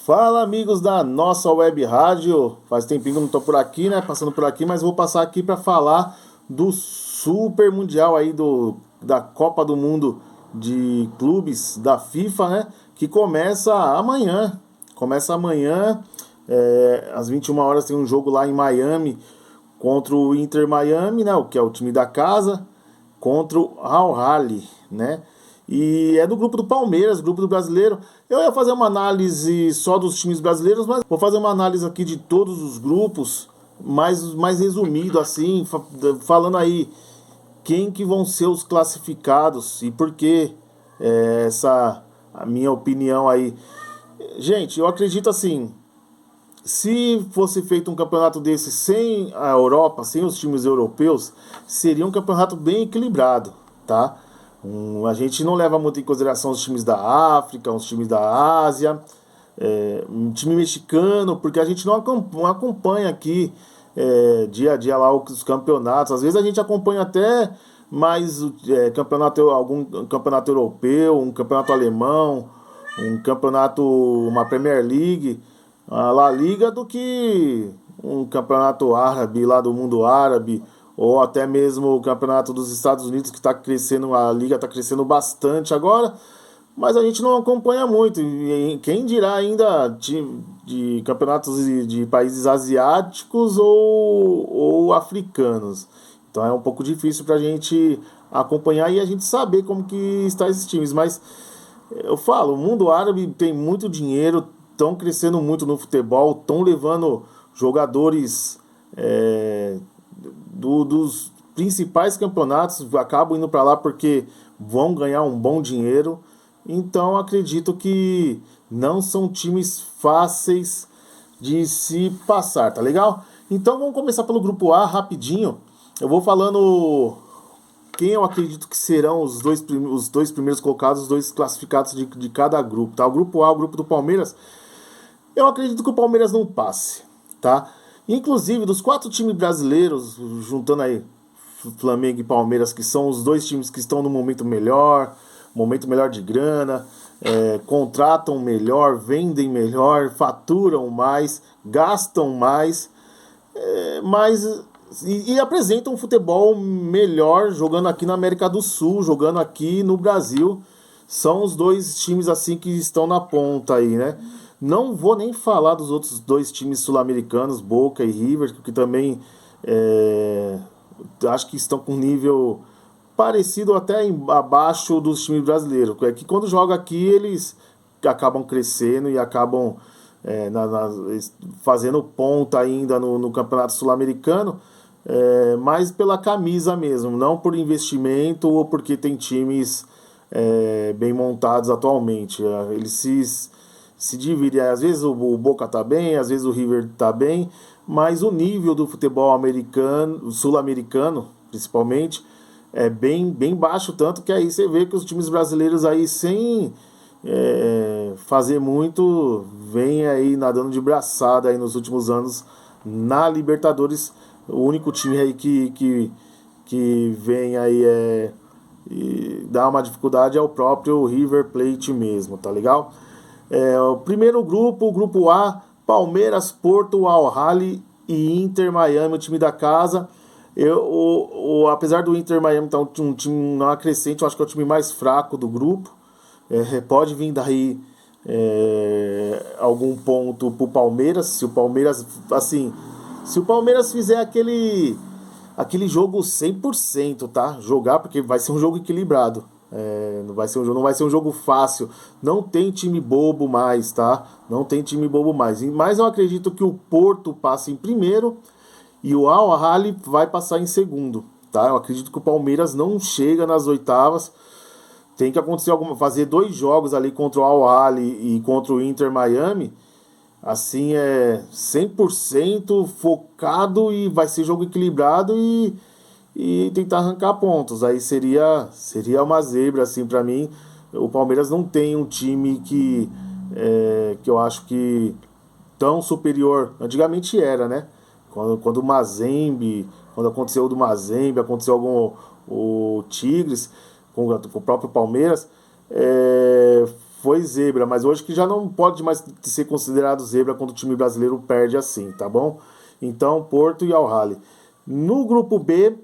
Fala, amigos da nossa web rádio. Faz tempinho que eu não tô por aqui, né? Passando por aqui, mas vou passar aqui para falar do Super Mundial aí da Copa do Mundo de Clubes da FIFA, né? Que começa amanhã. Começa amanhã, às 21 horas tem um jogo lá em Miami contra o Inter Miami, né? O que é o time da casa, contra o Al Ahly, né? E é do grupo do Palmeiras, grupo do brasileiro. Eu ia fazer uma análise só dos times brasileiros, mas vou fazer uma análise aqui de todos os grupos, mais resumido assim, falando aí quem que vão ser os classificados e por que essa a minha opinião aí. Gente, eu acredito assim, se fosse feito um campeonato desse sem a Europa, sem os times europeus, seria um campeonato bem equilibrado, tá? A gente não leva muito em consideração os times da África, os times da Ásia, um time mexicano, porque a gente não acompanha aqui dia a dia lá os campeonatos. Às vezes a gente acompanha até mais algum campeonato europeu, um campeonato alemão, uma Premier League, a La Liga, do que um campeonato árabe lá do mundo árabe, ou até mesmo o campeonato dos Estados Unidos, que está crescendo, a liga está crescendo bastante agora, mas a gente não acompanha muito. E quem dirá ainda de campeonatos de países asiáticos ou africanos. Então é um pouco difícil para a gente acompanhar e a gente saber como que está esses times. Mas eu falo, o mundo árabe tem muito dinheiro, estão crescendo muito no futebol, estão levando jogadores dos principais campeonatos, acabam indo para lá porque vão ganhar um bom dinheiro. Então acredito que não são times fáceis de se passar, tá legal? Então vamos começar pelo grupo A rapidinho. Eu vou falando quem eu acredito que serão os dois primeiros colocados, os dois classificados de cada grupo, tá? O grupo A, o grupo do Palmeiras, eu acredito que o Palmeiras não passe, tá? Inclusive, dos 4 times brasileiros, juntando aí Flamengo e Palmeiras, que são os dois times que estão no momento melhor de grana, contratam melhor, vendem melhor, faturam mais, gastam mais, e apresentam um futebol melhor jogando aqui na América do Sul, jogando aqui no Brasil. São os dois times assim que estão na ponta aí, né? Não vou nem falar dos outros dois times sul-americanos, Boca e River, que também acho que estão com nível parecido até abaixo dos times brasileiros. É que quando joga aqui eles acabam crescendo e acabam fazendo ponta ainda no campeonato sul-americano, mais pela camisa mesmo, não por investimento ou porque tem times bem montados atualmente. Eles se dividem. Às vezes o Boca tá bem, às vezes o River tá bem, mas o nível do futebol americano, sul-americano, principalmente, é bem baixo, tanto que aí você vê que os times brasileiros aí sem fazer muito, vem aí nadando de braçada aí nos últimos anos na Libertadores. O único time aí que vem aí e dá uma dificuldade é o próprio River Plate mesmo, tá legal? O primeiro grupo, o grupo A, Palmeiras, Porto, Al Ahly e Inter Miami, o time da casa. Apesar do Inter Miami estar um time não crescente, eu acho que é o time mais fraco do grupo. Pode vir daí algum ponto pro Palmeiras. Se o Palmeiras fizer aquele jogo 100%, tá? Jogar, porque vai ser um jogo equilibrado. Não vai ser um jogo fácil. Não tem time bobo mais, tá? Não tem time bobo mais. Mas eu acredito que o Porto passe em primeiro e o Al Ahly vai passar em segundo, tá? Eu acredito que o Palmeiras não chega nas oitavas. Tem que acontecer fazer 2 jogos ali contra o Al Ahly e contra o Inter Miami. Assim, 100% focado e vai ser jogo equilibrado e tentar arrancar pontos. Aí seria uma zebra, assim, para mim. O Palmeiras não tem um time que eu acho que tão superior. Antigamente era, né? Quando o Mazembe, quando aconteceu o do Mazembe, aconteceu o Tigres com o próprio Palmeiras, foi zebra, mas hoje que já não pode mais ser considerado zebra quando o time brasileiro perde assim, tá bom? Então, Porto e Al Ahly. No grupo B,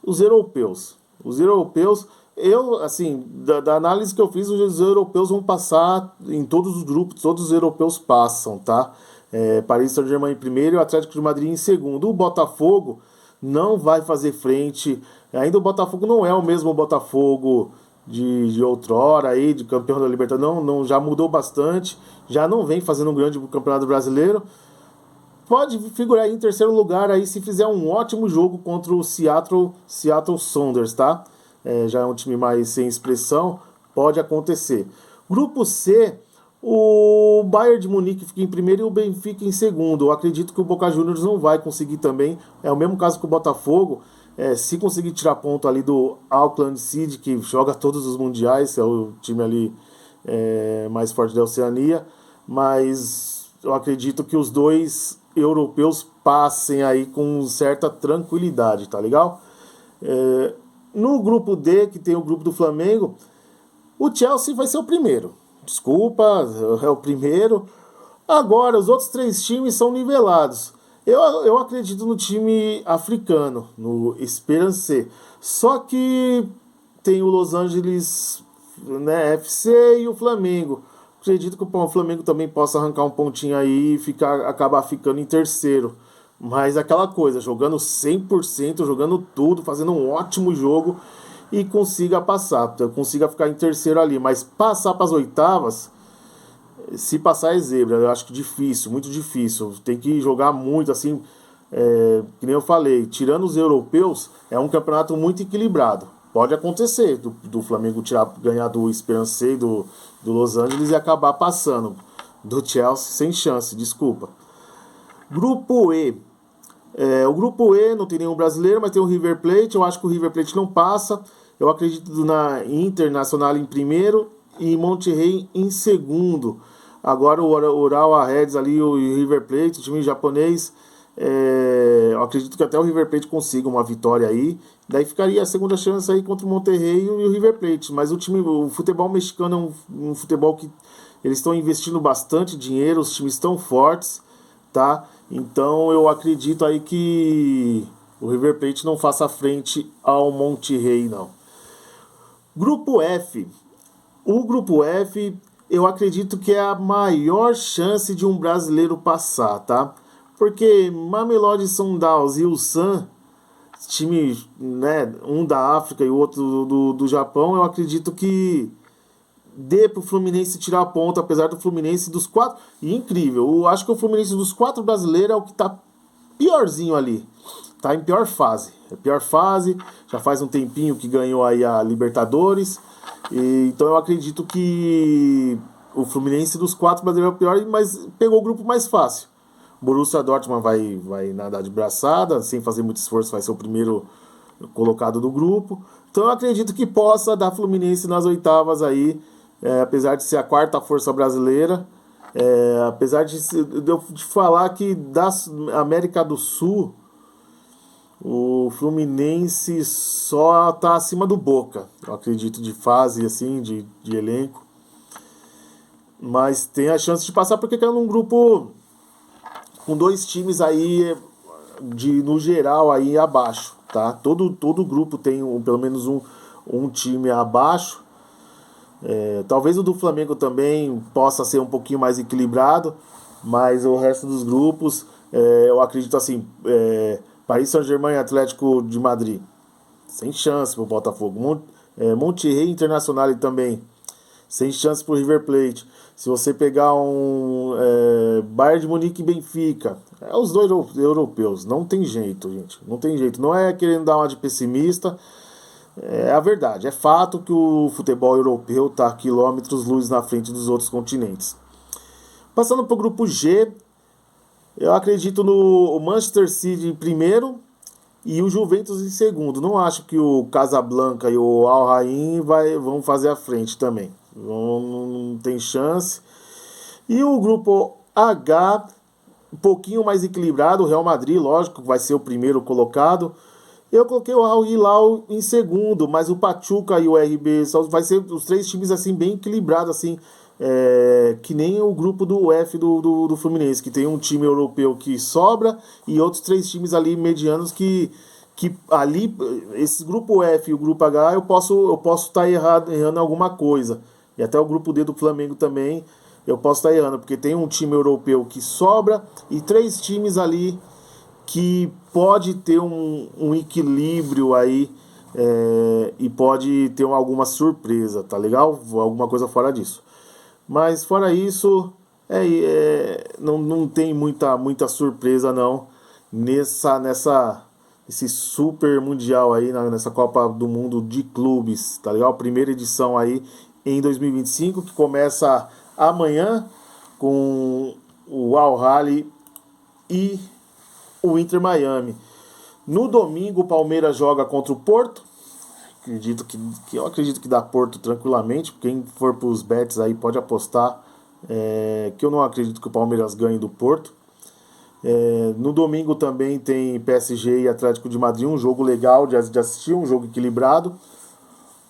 os europeus. Os europeus, eu, assim, da análise que eu fiz, os europeus vão passar em todos os grupos, todos os europeus passam, tá? Paris Saint-Germain em primeiro e o Atlético de Madrid em segundo. O Botafogo não vai fazer frente. Ainda o Botafogo não é o mesmo Botafogo de outrora aí, de campeão da Libertadores. Não, já mudou bastante. Já não vem fazendo um grande campeonato brasileiro. Pode figurar aí em terceiro lugar aí se fizer um ótimo jogo contra o Seattle Sounders, tá? Já é um time mais sem expressão, pode acontecer. Grupo C, o Bayern de Munique fica em primeiro e o Benfica em segundo. Eu acredito que o Boca Juniors não vai conseguir também. É o mesmo caso que o Botafogo. Se conseguir tirar ponto ali do Auckland City, que joga todos os mundiais, é o time ali mais forte da Oceania. Mas eu acredito que os dois europeus passem aí com certa tranquilidade, tá legal? No grupo D, que tem o grupo do Flamengo, o Chelsea vai ser o primeiro. Desculpa, é o primeiro. Agora, os outros três times são nivelados. Eu acredito no time africano, no Esperance. Só que tem o Los Angeles, né, FC e o Flamengo. Acredito que o Flamengo também possa arrancar um pontinho aí e acabar ficando em terceiro. Mas aquela coisa, jogando 100%, jogando tudo, fazendo um ótimo jogo e consiga passar, consiga ficar em terceiro ali. Mas passar para as oitavas, se passar é zebra, eu acho que difícil, muito difícil. Tem que jogar muito, assim, que nem eu falei, tirando os europeus, é um campeonato muito equilibrado. Pode acontecer do Flamengo ganhar do Esperance e do Los Angeles e acabar passando. Do Chelsea, sem chance, desculpa. Grupo E. O grupo E não tem nenhum brasileiro, mas tem o River Plate. Eu acho que o River Plate não passa. Eu acredito na Internacional em primeiro e Monterrey em segundo. Agora o Urawa Reds ali, o River Plate, o time japonês. Eu acredito que até o River Plate consiga uma vitória aí. Daí ficaria a segunda chance aí contra o Monterrey e o River Plate. Mas o futebol mexicano é um futebol que eles estão investindo bastante dinheiro, os times estão fortes, tá? Então eu acredito aí que o River Plate não faça frente ao Monterrey, não. Grupo F. O grupo F, eu acredito que é a maior chance de um brasileiro passar, tá? Porque Mamelodi Sundowns e o Ulsan, time, né, um da África e o outro do Japão, eu acredito que dê pro Fluminense tirar a ponta, apesar do Fluminense dos quatro. E incrível, eu acho que o Fluminense dos quatro brasileiros é o que tá piorzinho ali. Tá em pior fase. Pior fase, já faz um tempinho que ganhou aí a Libertadores. Então eu acredito que o Fluminense dos quatro brasileiros é o pior, mas pegou o grupo mais fácil. Borussia Dortmund vai nadar de braçada, sem fazer muito esforço, vai ser o primeiro colocado do grupo. Então eu acredito que possa dar Fluminense nas oitavas aí, apesar de ser a quarta força brasileira. Apesar de falar que da América do Sul, o Fluminense só tá acima do Boca, eu acredito, de fase, assim, de elenco. Mas tem a chance de passar porque caiu num grupo com dois times aí no geral aí abaixo, tá? Todo grupo tem pelo menos um time abaixo. Talvez o do Flamengo também possa ser um pouquinho mais equilibrado, mas o resto dos grupos, eu acredito assim, Paris Saint-Germain e Atlético de Madrid, sem chance pro Botafogo. Monterrey Internacional também, sem chance pro River Plate. Se você pegar Bayern de Munique e Benfica, os dois europeus, não tem jeito, gente, não tem jeito. Não é querendo dar uma de pessimista, é a verdade, é fato que o futebol europeu está quilômetros-luz na frente dos outros continentes. Passando para o grupo G, eu acredito no Manchester City em primeiro e o Juventus em segundo. Não acho que o Casablanca e o Al Ain vão fazer a frente também. Não tem chance. E o grupo H, um pouquinho mais equilibrado. O Real Madrid, lógico, vai ser o primeiro colocado. Eu coloquei o Al Hilal em segundo, mas o Pachuca e o RB vai ser os três times assim bem equilibrados, assim, que nem o grupo do F do Fluminense, que tem um time europeu que sobra e outros 3 times ali medianos que ali, esse grupo F e o grupo H, eu posso estar errando alguma coisa. E até o grupo D do Flamengo também, eu posso estar errando, porque tem um time europeu que sobra e 3 times ali que pode ter um equilíbrio aí, e pode ter alguma surpresa, tá legal? Alguma coisa fora disso. Mas fora isso, não tem muita surpresa não esse super mundial aí, nessa Copa do Mundo de clubes, tá legal? Primeira edição aí em 2025, que começa amanhã com o Al Ahly e o Inter Miami. No domingo, o Palmeiras joga contra o Porto. Eu acredito que dá Porto tranquilamente. Quem for para os bets aí pode apostar, que eu não acredito que o Palmeiras ganhe do Porto. No domingo também tem PSG e Atlético de Madrid, um jogo legal de assistir, um jogo equilibrado.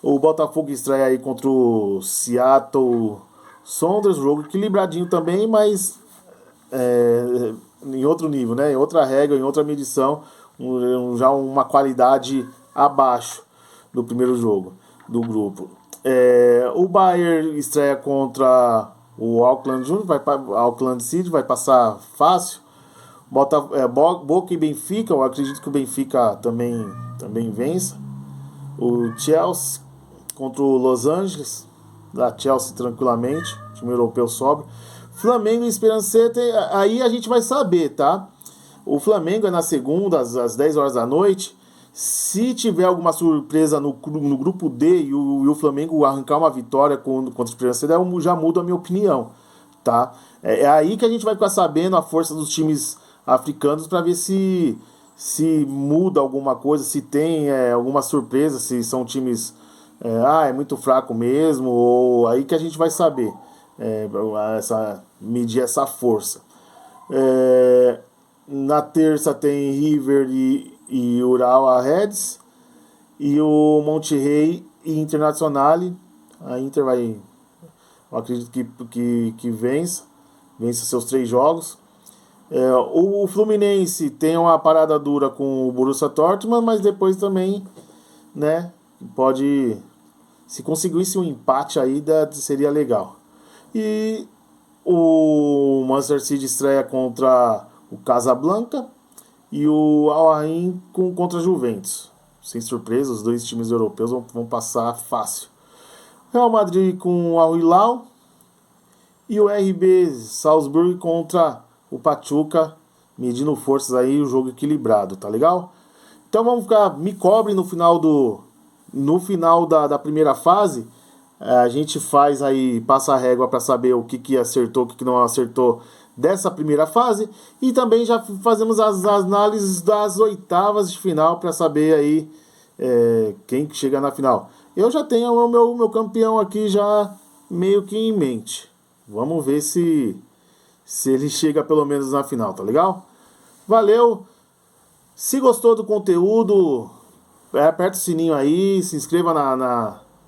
O Botafogo estreia aí contra o Seattle Sounders, um jogo equilibradinho também, mas em outro nível, né? Em outra regra, em outra medição, já uma qualidade abaixo do primeiro jogo do grupo. O Bayern estreia contra o Auckland City, vai passar fácil. Boca e Benfica, eu acredito que o Benfica também vença. O Chelsea contra o Los Angeles, da Chelsea tranquilamente, o time europeu sobe. Flamengo e Esperançeta, aí a gente vai saber, tá? O Flamengo é na segunda, às 10 horas da noite. Se tiver alguma surpresa no grupo D e o Flamengo arrancar uma vitória contra o Esperançeta, já muda a minha opinião, tá? É aí que a gente vai ficar sabendo a força dos times africanos para ver se muda alguma coisa, se tem alguma surpresa, se são times é muito fraco mesmo, ou aí que a gente vai saber medir essa força. Na terça tem River e Urawa Reds e o Monterrey e Internazionale. A Inter eu acredito que vença seus 3 jogos. O Fluminense tem uma parada dura com o Borussia Dortmund, mas depois também, né, pode, se conseguisse um empate aí, seria legal. E o Manchester City estreia contra o Casablanca e o Al Ahly contra a Juventus. Sem surpresa, os 2 times europeus vão passar fácil. Real Madrid com o Al Hilal e o RB Salzburg contra o Pachuca, medindo forças aí, o jogo equilibrado, tá legal? Então vamos ficar, me cobre no final da primeira fase, a gente faz aí, passa a régua para saber o que acertou, o que não acertou dessa primeira fase, e também já fazemos as análises das oitavas de final para saber aí quem chega na final. Eu já tenho o meu campeão aqui já meio que em mente. Vamos ver se ele chega pelo menos na final, tá legal? Valeu! Se gostou do conteúdo, aperta o sininho aí, se inscreva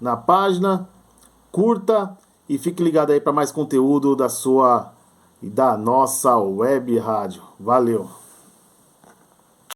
na página, curta e fique ligado aí para mais conteúdo da nossa web rádio. Valeu!